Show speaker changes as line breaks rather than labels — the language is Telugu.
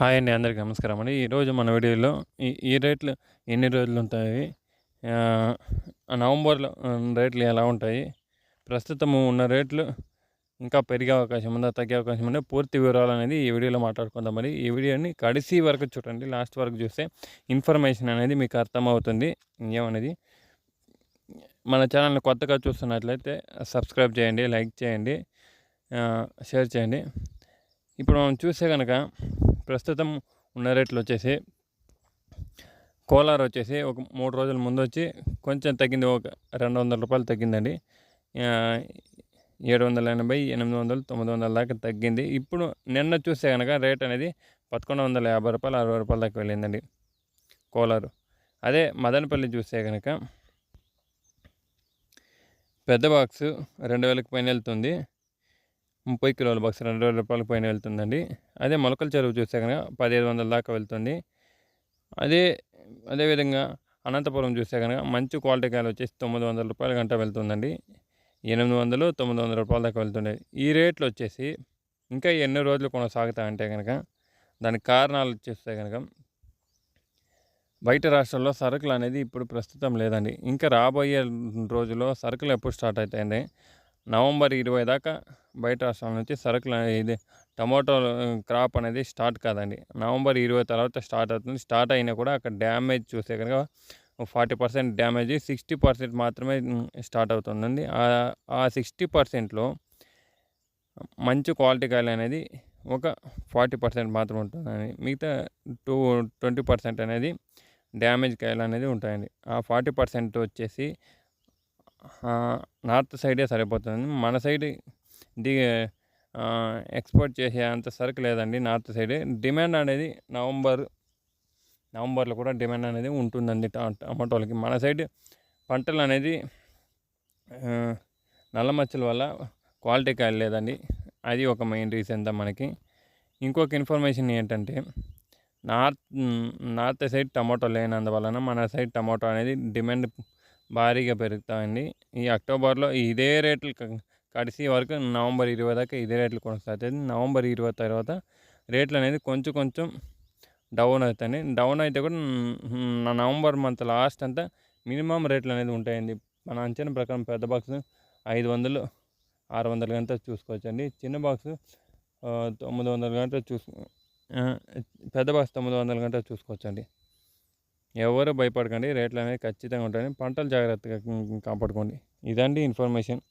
హాయ్ అండి. అందరికి నమస్కారం అండి. ఈరోజు మన వీడియోలో ఈ రేట్లు ఎన్ని రోజులు ఉంటాయి? ఆహ్, నవంబర్‌లో రేట్లు ఎలా ఉంటాయి? ప్రస్తుతం ఉన్న రేట్లు ఇంకా పెరిగే అవకాశం ఉందా? తగ్గే అవకాశం ఉందా? పూర్తి వివరాలనేది ఈ వీడియోలో మాట్లాడుకుందాం మరి. ఈ వీడియోని కడిసి వరకు చూడండి. లాస్ట్ వరకు చూస్తే ఇన్ఫర్మేషన్ అనేది మీకు అర్థమవుతుంది. ఏమనేది మన ఛానల్‌ని కొత్తగా చూస్తున్నట్లయితే సబ్స్క్రైబ్ చేయండి, లైక్ చేయండి, షేర్ చేయండి. ఇప్పుడు మనం చూస్తే గనక ప్రస్తుతం ఉన్న రేట్లు వచ్చేసి కోలార్ వచ్చేసి ఒక 3 రోజుల ముందు వచ్చి కొంచెం తగ్గింది. ఒక ₹200 తగ్గిందండి. ఆహ్, 780, 800, 900 దాకా తగ్గింది. ఇప్పుడు నిన్న చూస్తే గనక రేట్ అనేది ₹1150, ₹60 దాకా వెళ్ళిందండి కోలారు. అదే మదనపల్లి చూస్తే గనక పెద్ద బాక్సు 2000కి పైన వెళ్తుంది. 30 కిలోల బాక్స్ ₹2000 పైన వెళ్తుందండి. అదే మొలకల చెరువు చూస్తే కనుక 1500 దాకా వెళ్తుంది. అదే అదేవిధంగా అనంతపురం చూస్తే కనుక మంచి క్వాలిటీ కాయలు వచ్చేసి ₹900 గంట వెళ్తుందండి. 800, ₹900 దాకా వెళ్తుండే. ఈ రేట్లు వచ్చేసి ఇంకా ఎన్ని రోజులు కొనసాగుతాయంటే కనుక దానికి కారణాలు చూస్తే కనుక బయట రాష్ట్రాల్లో సరుకులు అనేది ఇప్పుడు ప్రస్తుతం లేదండి. ఇంకా రాబోయే రోజుల్లో సరుకులు ఎప్పుడు స్టార్ట్ అవుతాయండి? నవంబర్ 20 దాకా బయట రాష్ట్రాల నుంచి సరుకులు ఇది టమాటో క్రాప్ అనేది స్టార్ట్ కాదండి. నవంబర్ 20 తర్వాత స్టార్ట్ అవుతుంది. స్టార్ట్ అయినా కూడా అక్కడ డ్యామేజ్ చూస్తే కనుక 40% డ్యామేజ్, 60% మాత్రమే స్టార్ట్ అవుతుందండి. ఆ 60%లో మంచి క్వాలిటీ కాయలు అనేది ఒక 40% మాత్రం ఉంటుందండి. మిగతా 20% అనేది డ్యామేజ్ కాయలు అనేది ఉంటాయండి. ఆ 40% వచ్చేసి నార్త్ సైడే సరిపోతుంది. మన సైడ్ ది ఎక్స్‌పోర్ట్ చేసే అంత సరుకు లేదండి నార్త్ సైడే. డిమాండ్ అనేది నవంబర్‌లో కూడా డిమాండ్ అనేది ఉంటుందండి టమాటోలకి. మన సైడ్ పంటలు అనేది నల్ల మచ్చల వల్ల క్వాలిటీ కాయలు లేదండి. అది ఒక మెయిన్ రీజన్ మనకి. ఇంకొక ఇన్ఫర్మేషన్ ఏంటంటే నార్త్ నార్త్ సైడ్ టమాటో లేనందువలన మన సైడ్ టమాటో అనేది డిమాండ్ భారీగా పెరుగుతాయండి. ఈ అక్టోబర్‌లో ఇదే రేట్లు కడిసి వరకు నవంబర్ 20 దాకా ఇదే రేట్లు కొనసాగుతాయి. నవంబర్ 20 తర్వాత రేట్లు అనేది కొంచెం కొంచెం డౌన్ అవుతాయండి. డౌన్ అయితే కూడా నవంబర్ మంత్ లాస్ట్ అంతా మినిమమ్ రేట్లు అనేది ఉంటాయండి. మన అంచనా ప్రకారం పెద్ద బాక్స్ 500, 600 గంట చూసుకోవచ్చండి. చిన్న బాక్స్ 900 గంట పెద్ద బాక్స్ 900 గంట చూసుకోవచ్చండి. ఎవరు భయపడకండి. రేట్లు అనేవి ఖచ్చితంగా ఉంటాయి. పంటలు జాగ్రత్తగా కాపాడుకోండి. ఇదండి ఇన్ఫర్మేషన్.